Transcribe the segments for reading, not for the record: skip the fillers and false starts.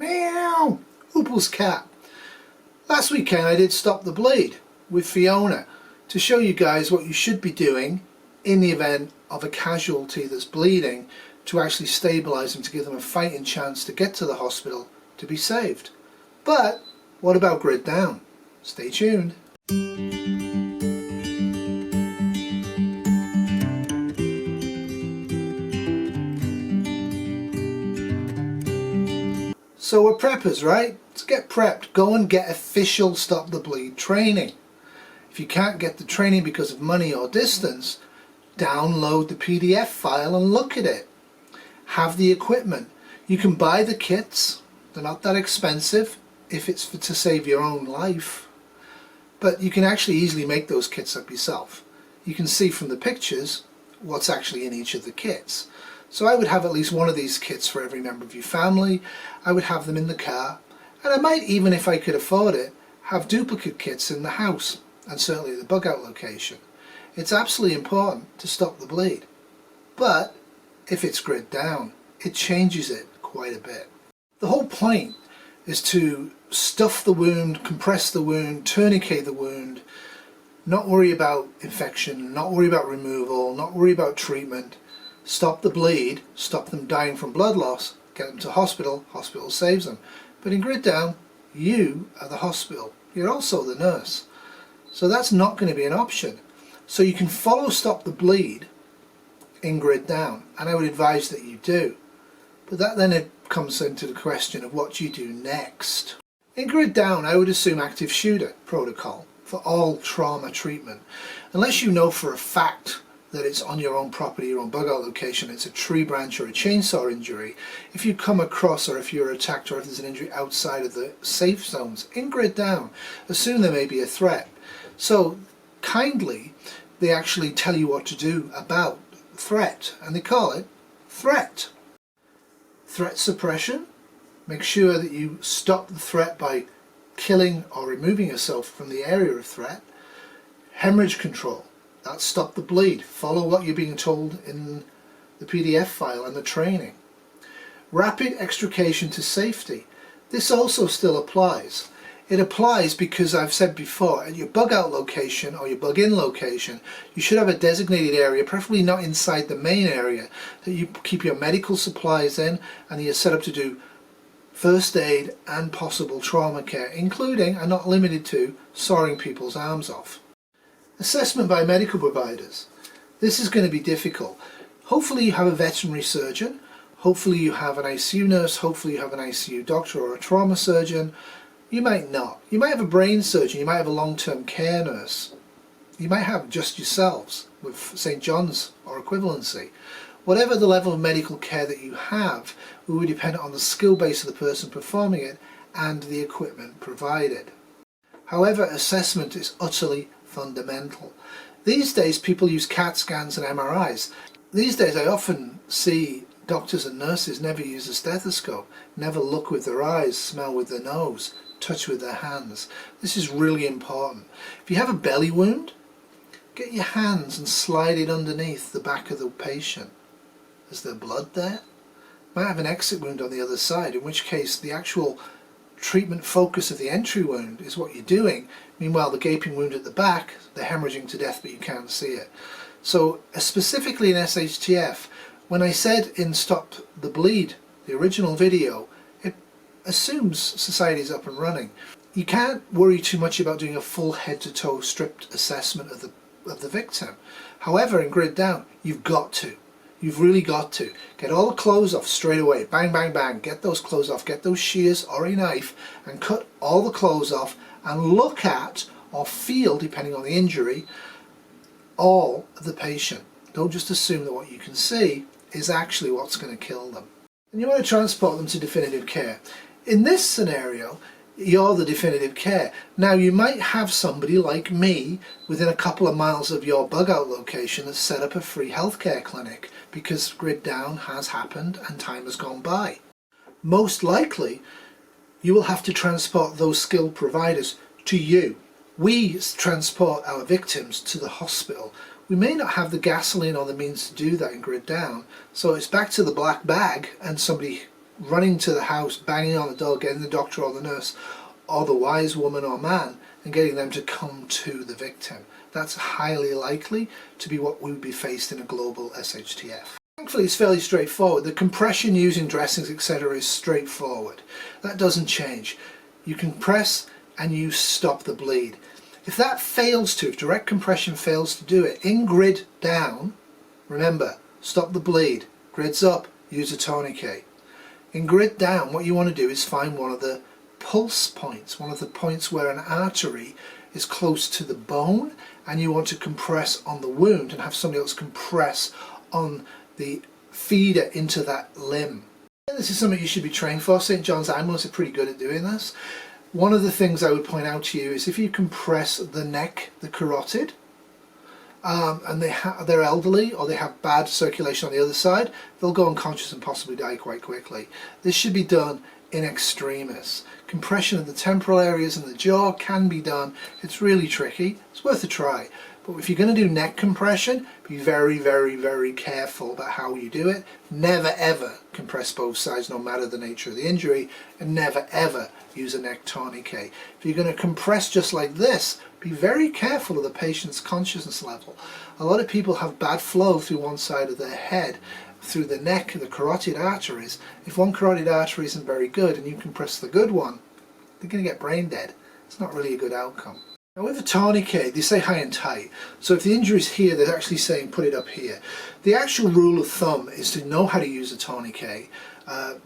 Meow! Oopal's cat. Last weekend I did Stop the Bleed with Fiona to show you guys what you should be doing in the event of a casualty that's bleeding to actually stabilise them, to give them a fighting chance to get to the hospital to be saved. But what about grid down? Stay tuned. So we're preppers, right? Let's get prepped. Go and get official Stop the Bleed training. If you can't get the training because of money or distance, download the PDF file and look at it. Have the equipment. You can buy the kits. They're not that expensive if it's to save your own life. But you can actually easily make those kits up yourself. You can see from the pictures what's actually in each of the kits. So I would have at least one of these kits for every member of your family. I would have them in the car, and I might, even if I could afford it, have duplicate kits in the house, and certainly at the bug out location. It's absolutely important to stop the bleed. But if it's grid down, it changes it quite a bit. The whole point is to stuff the wound, compress the wound, tourniquet the wound, not worry about infection, not worry about removal, not worry about treatment. Stop the bleed, stop them dying from blood loss, get them to hospital, hospital saves them. But in grid down, you are the hospital. You're also the nurse. So that's not going to be an option. So you can follow Stop the Bleed in grid down, and I would advise that you do. But that then it comes into the question of what you do next. In grid down, I would assume active shooter protocol for all trauma treatment. Unless you know for a fact that it's on your own property, your own bug out location, it's a tree branch or a chainsaw injury. If you come across, or if you're attacked, or if there's an injury outside of the safe zones, in grid down, assume there may be a threat. So kindly, they actually tell you what to do about threat, and they call it threat. Threat suppression, make sure that you stop the threat by killing or removing yourself from the area of threat. Hemorrhage control, that's Stop the Bleed. Follow what you're being told in the PDF file and the training. Rapid extrication to safety. This also still applies. It applies because I've said before, at your bug out location or your bug in location, you should have a designated area, preferably not inside the main area, that you keep your medical supplies in, and you're set up to do first aid and possible trauma care, including and not limited to sawing people's arms off. Assessment by medical providers. This is going to be difficult. Hopefully you have a veterinary surgeon, hopefully you have an ICU nurse, hopefully you have an ICU doctor or a trauma surgeon. You might not. You might have a brain surgeon, you might have a long-term care nurse. You might have just yourselves with St. John's or equivalency. Whatever the level of medical care that you have will be dependent on the skill base of the person performing it and the equipment provided. However, assessment is utterly fundamental. These days people use CAT scans and MRIs. These days I often see doctors and nurses never use a stethoscope, never look with their eyes, smell with their nose, touch with their hands. This is really important. If you have a belly wound, get your hands and slide it underneath the back of the patient. Is there blood there? Might have an exit wound on the other side, in which case the actual treatment focus of the entry wound is what you're doing. Meanwhile, the gaping wound at the back, they're hemorrhaging to death, but you can't see it. So specifically in SHTF, when I said in Stop the Bleed, the original video, it assumes society's up and running. You can't worry too much about doing a full head-to-toe stripped assessment of the victim. However, in grid down, you've got to. You've really got to. Get all the clothes off straight away. Bang, bang, bang. Get those clothes off. Get those shears or a knife and cut all the clothes off and look at or feel, depending on the injury, all of the patient. Don't just assume that what you can see is actually what's going to kill them. And you want to transport them to definitive care. In this scenario, you're the definitive care. Now you might have somebody like me within a couple of miles of your bug out location that's set up a free healthcare clinic because grid down has happened and time has gone by. Most likely you will have to transport those skilled providers to you. We transport our victims to the hospital. We may not have the gasoline or the means to do that in grid down, so it's back to the black bag and somebody running to the house, banging on the door, getting the doctor or the nurse or the wise woman or man and getting them to come to the victim. That's highly likely to be what we would be faced in a global SHTF. Thankfully it's fairly straightforward. The compression using dressings, etc. is straightforward. That doesn't change. You compress and you stop the bleed. If that fails to, if direct compression fails to do it, in grid down, remember, stop the bleed. Grids up, use a tourniquet. In grid down, what you want to do is find one of the pulse points, one of the points where an artery is close to the bone, and you want to compress on the wound and have somebody else compress on the feeder into that limb. And this is something you should be trained for. St. John's Ambulance are pretty good at doing this. One of the things I would point out to you is if you compress the neck, the carotid, and they're elderly or they have bad circulation on the other side, they'll go unconscious and possibly die quite quickly. This should be done in extremis. Compression of the temporal areas and the jaw can be done. It's really tricky. It's worth a try. But if you're going to do neck compression, be very, very, very careful about how you do it. Never ever compress both sides, no matter the nature of the injury, and never ever use a neck tourniquet. If you're going to compress just like this, be very careful of the patient's consciousness level. A lot of people have bad flow through one side of their head, through the neck, the carotid arteries. If one carotid artery isn't very good and you compress the good one, they're going to get brain dead. It's not really a good outcome. Now with a tourniquet, they say high and tight. So if the injury is here, they're actually saying put it up here. The actual rule of thumb is to know how to use a tourniquet.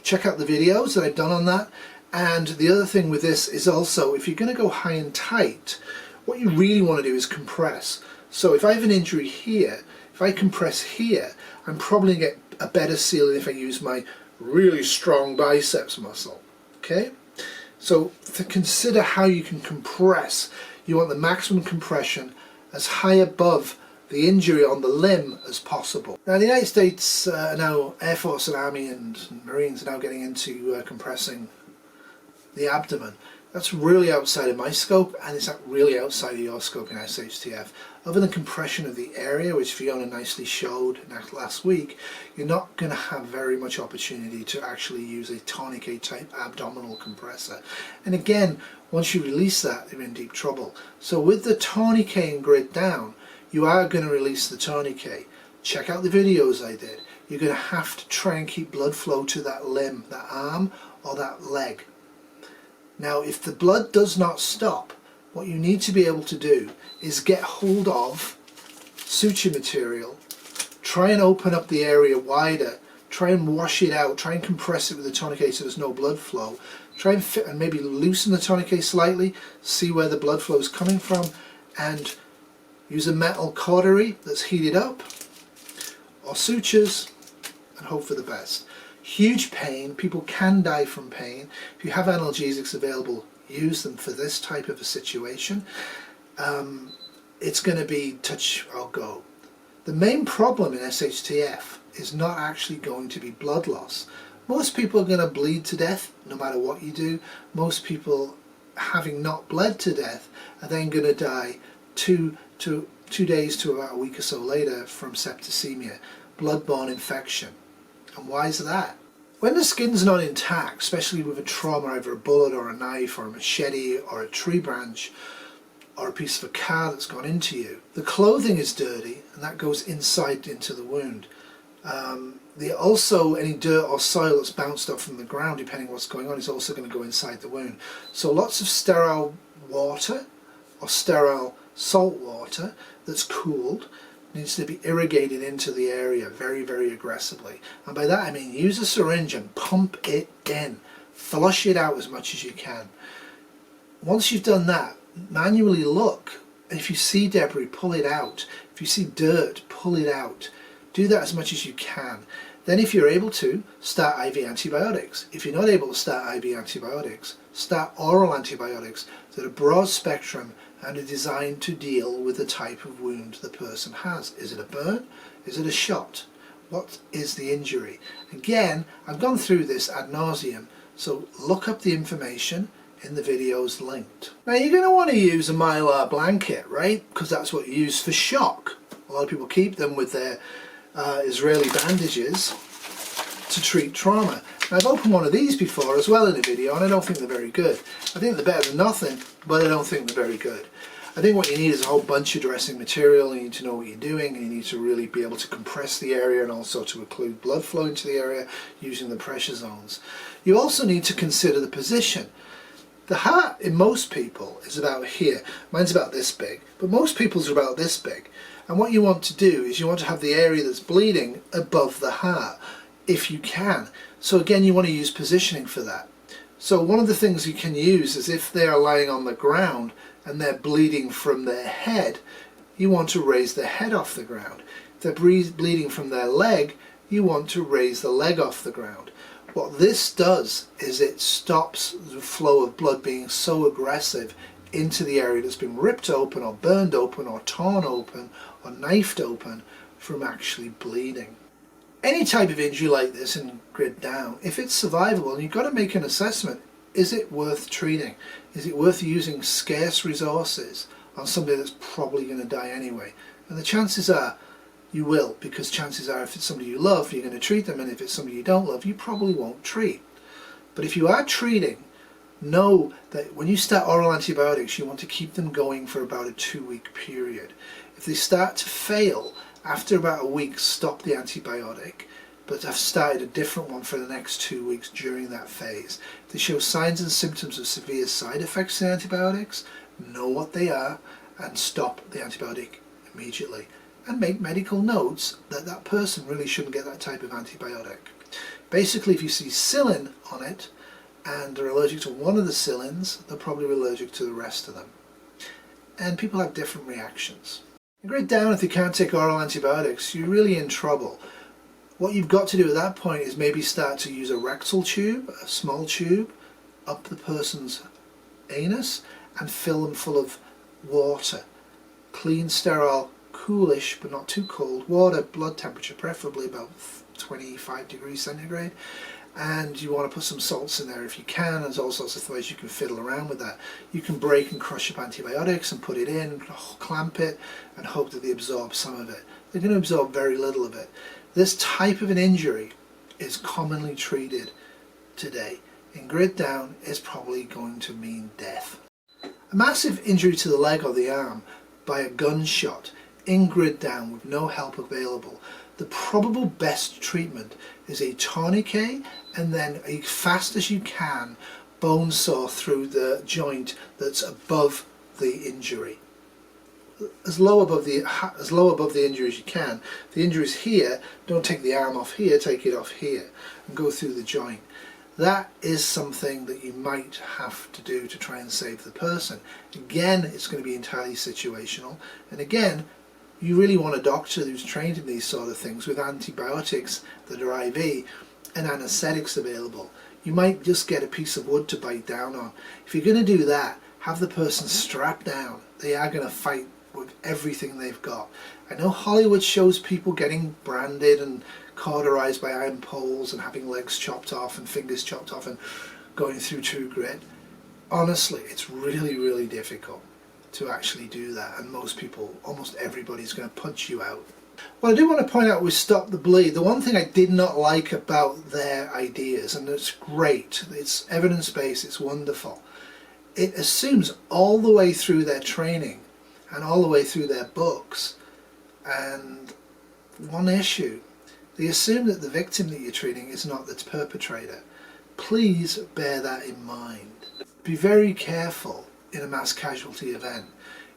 Check out the videos that I've done on that. And the other thing with this is also, if you're going to go high and tight, what you really want to do is compress. So if I have an injury here, if I compress here, I'm probably going to get a better seal than if I use my really strong biceps muscle. Okay? So to consider how you can compress, you want the maximum compression as high above the injury on the limb as possible. Now the United States, now Air Force and Army and Marines are now getting into compressing the abdomen. That's really outside of my scope, and it's really outside of your scope in SHTF. Other than compression of the area, which Fiona nicely showed last week, you're not going to have very much opportunity to actually use a tourniquet type abdominal compressor. And again, once you release that, you're in deep trouble. So with the tourniquet and grid down, you are going to release the tourniquet. Check out the videos I did. You're going to have to try and keep blood flow to that limb, that arm or that leg. Now if the blood does not stop, what you need to be able to do is get hold of suture material, try and open up the area wider, try and wash it out, try and compress it with the tourniquet so there's no blood flow, try and fit and maybe loosen the tourniquet slightly, see where the blood flow is coming from, and use a metal cautery that's heated up or sutures and hope for the best. Huge pain, people can die from pain. If you have analgesics available, use them for this type of a situation. It's going to be touch or go. The main problem in SHTF is not actually going to be blood loss. Most people are going to bleed to death no matter what you do. Most people, having not bled to death, are then going to die 2 days to about a week or so later from septicemia, blood-borne infection. And why is that? When the skin's not intact, especially with a trauma, either a bullet or a knife or a machete or a tree branch or a piece of a car that's gone into you, the clothing is dirty and that goes inside into the wound. Also any dirt or soil that's bounced up from the ground, depending on what's going on, is also going to go inside the wound. So lots of sterile water or sterile salt water that's cooled needs to be irrigated into the area very, very aggressively. And by that I mean use a syringe and pump it in. Flush it out as much as you can. Once you've done that, manually look. If you see debris, pull it out. If you see dirt, pull it out. Do that as much as you can. Then if you're able to, start IV antibiotics. If you're not able to start IV antibiotics, start oral antibiotics that are broad spectrum and are designed to deal with the type of wound the person has. Is it a burn? Is it a shot? What is the injury? Again, I've gone through this ad nauseum, so look up the information in the videos linked. Now you're going to want to use a mylar blanket, right? Because that's what you use for shock. A lot of people keep them with their Israeli bandages to treat trauma. I've opened one of these before as well in a video, and I don't think they're very good. I think they're better than nothing, but I don't think they're very good. I think what you need is a whole bunch of dressing material. You need to know what you're doing, and you need to really be able to compress the area and also to include blood flow into the area using the pressure zones. You also need to consider the position. The heart in most people is about here. Mine's about this big, but most people's are about this big. And what you want to do is you want to have the area that's bleeding above the heart, if you can. So again, you want to use positioning for that. So one of the things you can use is if they are lying on the ground and they're bleeding from their head, you want to raise their head off the ground. If they're bleeding from their leg, you want to raise the leg off the ground. What this does is it stops the flow of blood being so aggressive into the area that's been ripped open or burned open or torn open or knifed open from actually bleeding. Any type of injury like this in grid down, if it's survivable, you've got to make an assessment. Is it worth treating? Is it worth using scarce resources on somebody that's probably going to die anyway? And the chances are you will, because chances are if it's somebody you love, you're going to treat them, and if it's somebody you don't love, you probably won't treat. But if you are treating, know that when you start oral antibiotics, you want to keep them going for about a 2-week period. If they start to fail, after about a week, stop the antibiotic, but I've started a different one for the next 2 weeks during that phase. If they show signs and symptoms of severe side effects to antibiotics, know what they are and stop the antibiotic immediately. And make medical notes that that person really shouldn't get that type of antibiotic. Basically, if you see psyllin on it and they're allergic to one of the psyllins, they're probably allergic to the rest of them. And people have different reactions. In grid down, if you can't take oral antibiotics, you're really in trouble. What you've got to do at that point is maybe start to use a rectal tube, a small tube, up the person's anus and fill them full of water. Clean, sterile, coolish but not too cold water, blood temperature preferably about 25 degrees centigrade, and you want to put some salts in there if you can. There's all sorts of ways you can fiddle around with that. You can break and crush up antibiotics and put it in, clamp it and hope that they absorb some of it. They're going to absorb very little of it. This type of an injury is commonly treated today. In grid down, it's probably going to mean death. A massive injury to the leg or the arm by a gunshot in grid down with no help available, the probable best treatment is a tourniquet and then as fast as you can bone saw through the joint that's above the injury. As low above the injury as you can. If the injury is here, don't take the arm off here, take it off here and go through the joint. That is something that you might have to do to try and save the person. Again, it's going to be entirely situational, and again, you really want a doctor who's trained in these sort of things with antibiotics that are IV and anesthetics available. You might just get a piece of wood to bite down on. If you're going to do that, have the person strapped down. They are going to fight with everything they've got. I know Hollywood shows people getting branded and cauterized by iron poles and having legs chopped off and fingers chopped off and going through true grit. Honestly, it's really, really difficult to actually do that, and most people, almost everybody's going to punch you out. What I do want to point out with Stop the Bleed, the one thing I did not like about their ideas, and it's great, it's evidence-based, it's wonderful, it assumes all the way through their training and all the way through their books, and one issue, they assume that the victim that you're treating is not the perpetrator. Please bear that in mind. Be very careful in a mass casualty event.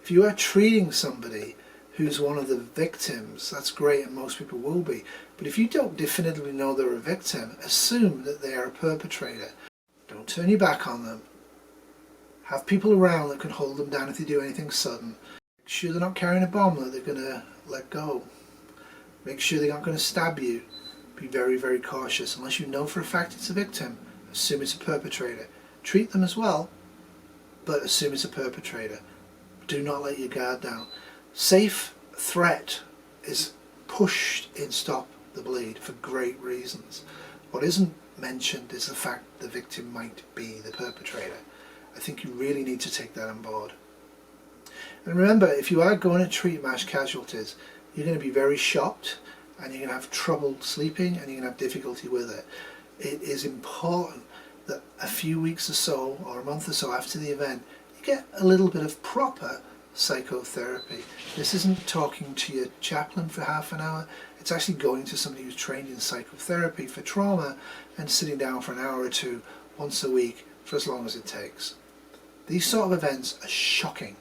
If you are treating somebody who's one of the victims, that's great, and most people will be, but if you don't definitively know they're a victim, assume that they are a perpetrator. Don't turn your back on them. Have people around that can hold them down if they do anything sudden. Make sure they're not carrying a bomb that they're going to let go. Make sure they're not going to stab you. Be very, very cautious. Unless you know for a fact it's a victim, assume it's a perpetrator. Treat them as well, but assume it's a perpetrator. Do not let your guard down. Safe threat is pushed in Stop the Bleed for great reasons. What isn't mentioned is the fact the victim might be the perpetrator. I think you really need to take that on board. And remember, if you are going to treat mass casualties, you're going to be very shocked and you're going to have trouble sleeping and you're going to have difficulty with it. it is important that a few weeks or so, or a month or so after the event, you get a little bit of proper psychotherapy. This isn't talking to your chaplain for half an hour, it's actually going to somebody who's trained in psychotherapy for trauma and sitting down for an hour or two once a week for as long as it takes. These sort of events are shocking.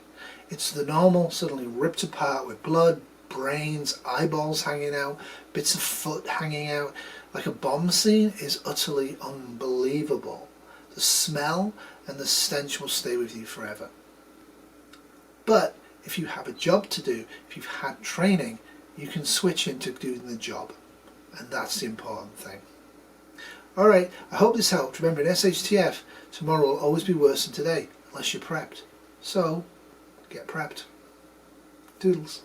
It's the normal suddenly ripped apart with blood, brains, eyeballs hanging out, bits of foot hanging out. Like a bomb scene is utterly unbelievable. The smell and the stench will stay with you forever. But if you have a job to do, if you've had training, you can switch into doing the job. And that's the important thing. Alright, I hope this helped. Remember, in SHTF, tomorrow will always be worse than today, unless you're prepped. So, get prepped. Doodles.